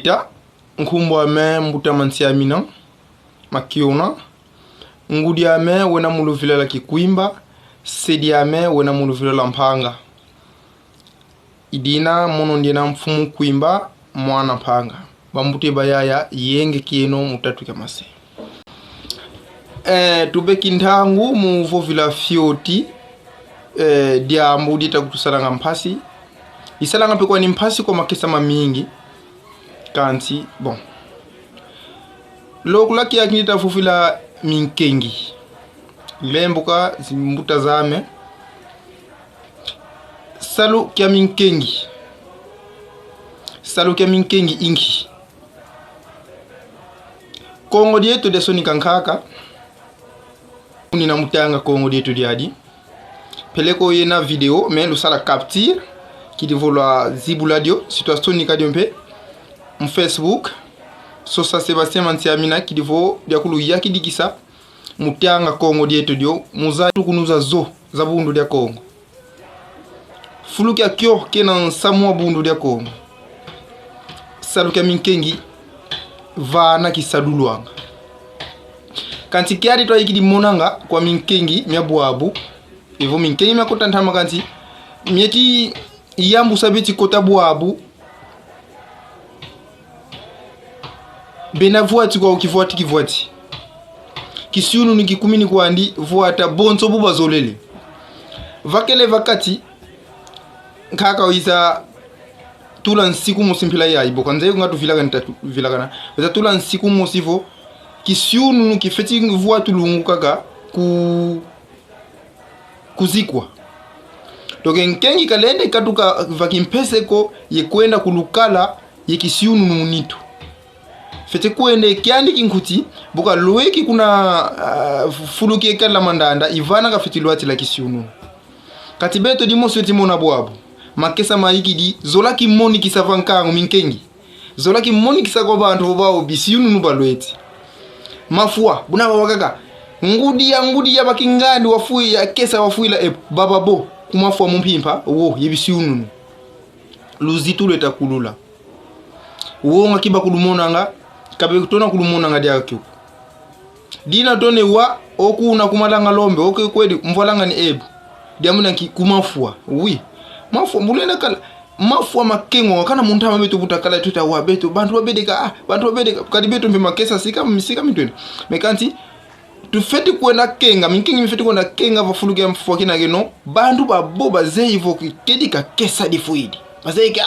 Dita nkumbo ame mbuta mansiamina makiona ngudi ame wena muluvile la kikuimba sedi ame wena muluvile la mpanga idina mono ndina mfumu kuimba mwana panga bambute bayaya yenge kieno mutatu kamase tubeki ndangu muvo vila fioti dia mbudita kutusalanga mpasi isalanga pekwa ni mpasi kwa makesa mamingi kanti bon lokulaki yakinita fufila minkengi lembuka zimbuta zame salu kya minkengi ingi Kongo dietu de soni kankaka nina mutanga Kongo dietu diadi peleko yena video mais lusala capture qui devolwa zibuladio situation ni kadiompe mu Facebook Sosa Sebastien Mansiamina qui devo diakulu yaki dikisa mutanga Kongo dietu dio muzatu kunuza zo za bundu dia Kongo fuluki akyo kena samwa bundu dia Kongo saluka minkengi vana kisadulwanga kanti kiadi to yiki di monanga kwa minkengi myabwabu evo minkengi myakotantama kanti myeti iyambu sabeti kota bwabu bena vuati kwa kivuati kisiunu ni kikumini kwa andi vuata bonso buba zolele vakele vakati kaka wiza tula nsiku musimpila ya ibo kanze ngatu vilagana weza tula nsiku musivo kisiunu kifeti vuatu lungu kaka kuzikwa toke nkengi kalende katuka vakimpeseko yekwenda kulukala yekisiunu nunitu fete kwende kyandi kinkuti buka luweki kuna fuluki ekala mandanda ivana ka feti luati la kisiunu katibeto dimoso timona bwabu makesa maiki di zola ki moni kisavankango minkengi zola ki moni kisako bantu bao bisiunu nubalweti mafua buna wakaka ngudi ya bakingandi wafui ya kesa wafuila baba bo kumafua mumpimpa wo yebisiunu luzitu leta kulula wo ngakiba kulumonanga kabe kutona kulumonanga dia kyuko dina tone wa okuna kumalanga lombe okwedi mvolanga ni ebu diamuna ki kumafua oui mafua mulenda kala mafua makengo kana muntama betu butakala tuta wa betu bantu wabedeka kadi betu mbe makesa sika mitwene mekanti tufeti kwenda kenga minkingi mifeti kwenda kenga vafuluge mfua kina geno bantu baboba zeivo kedika kesa difuidi bazeike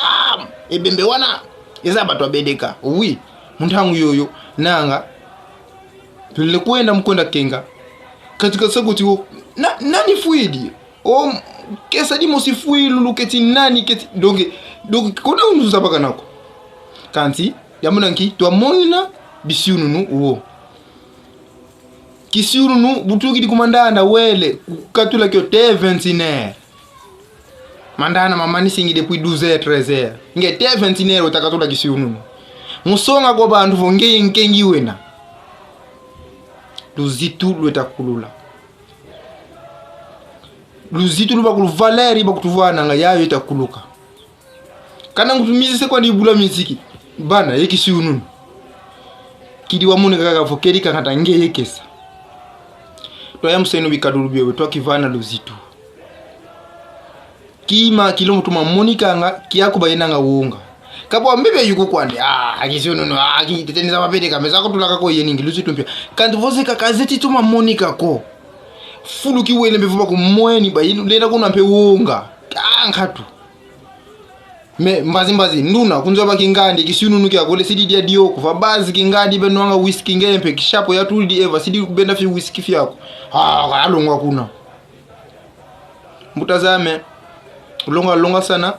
ebembe wana eza batu wabedeka oui muntangu yoyo nanga tule kwenda mkwenda kenga katika saguti nani fuidi o kesa di mosifui luluketi nani keti donge kona unuza baka nako kanti yamunanki to monina bisiununu uwo kisiununu butuki di kumandana wele katula kyo te 29 mandana mamani singi depuis 12h 13h nge te 29 utakatula kisiununu musonga kwa bantu vonge nkengi wena luzitu lwetakulula luzitu luba kulu valeri ba kutuvana nga yayo itakuluka kana ngutumizise kwa ndibula miziki bana yekisiununu kidi wamune kaka vokeri kangata nge yekesa to yamuseno bikadulubiwe to kivana luzitu kima kilomo tuma monika nga kiyakuba yenanga wonga kabo mbebe yuko kwandi akisiununu akitenza mabedeka meza kutulaka ko yeningi luzitu mpya kandi voze kakazeti tuma monika ko fuluki wele mbevuba kumweni ba lenda kuna mpe wonga kankatu me mbazi nduna kunzo bakingandi kisiununu kya kole sidi dia dio kuva bazi kingandi benwanga whisky ngempe kishapo ya tuldi eva sidi kubenda fi whisky fyako kalongwa kuna mutazame longa sana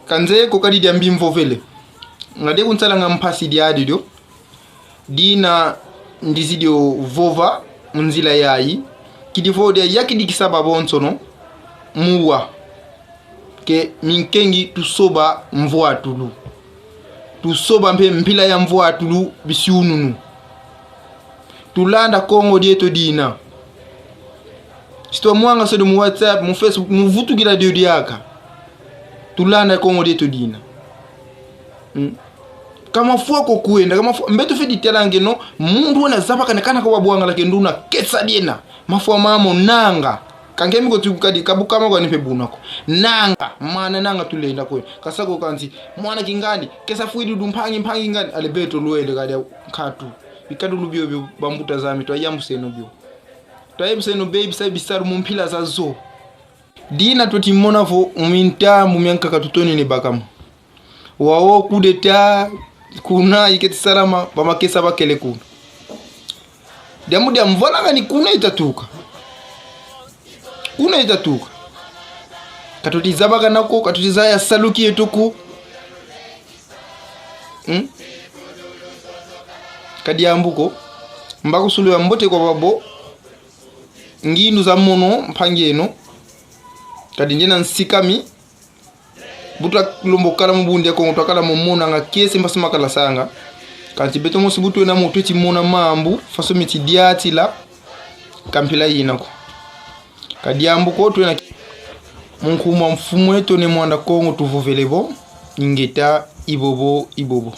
kanze ko kadi dia mbimvo vele ngade kunsala ngampasi dia adio dina ndizidio vova munzila yayi kidivode yakidi kisaba bonsono muwa ke minkengi tusoba mvua tulu tusoba mpe mpila ya mvua tulu bisiununu tulanda Kongo dieto dina sito mwanga sodo mu WhatsApp mu Facebook mu vutu gira dio diaka tulanda Kongo dieto dina kama fuwa ko kuenda kama mbeto fedi telange no mundu wana zapa kana kwa bwanga lake nduna kesa diena mafuwa mamo nanga kangemi ko tukadi kabuka mako nipe bunako nanga mana nanga tulenda ko kasako kanzi mwana kingani kesa fuidi dumpangi mpangi ngani alebeto luwele kadi katu bikadu lubyo bambuta zami to ayambuseno byo to ayambuseno baby sai bisaru mumpila zazo dina to timona fo minta mumyanka katutoni ne bakamu wawo kudeta kuna iketi salama bamakesa bakele kuna diamudi amvola ngani kuna itatuka katutizabaka nako katutizaya saluki yetuku kadiambuko mbakusulu ya mbote kwa babo ngindu za mono mpangeno kadi njena nsikami buta lombo kala mbunde ko ngotokala momona nga kese mbasima kala sanga kanti beto mo sibutu na moto ti mona mambu faso miti diati la kampila yinako kadiambu ko to na munkuma mfumu eto ne mwanda kongo tuvovelebo ngeta ibobo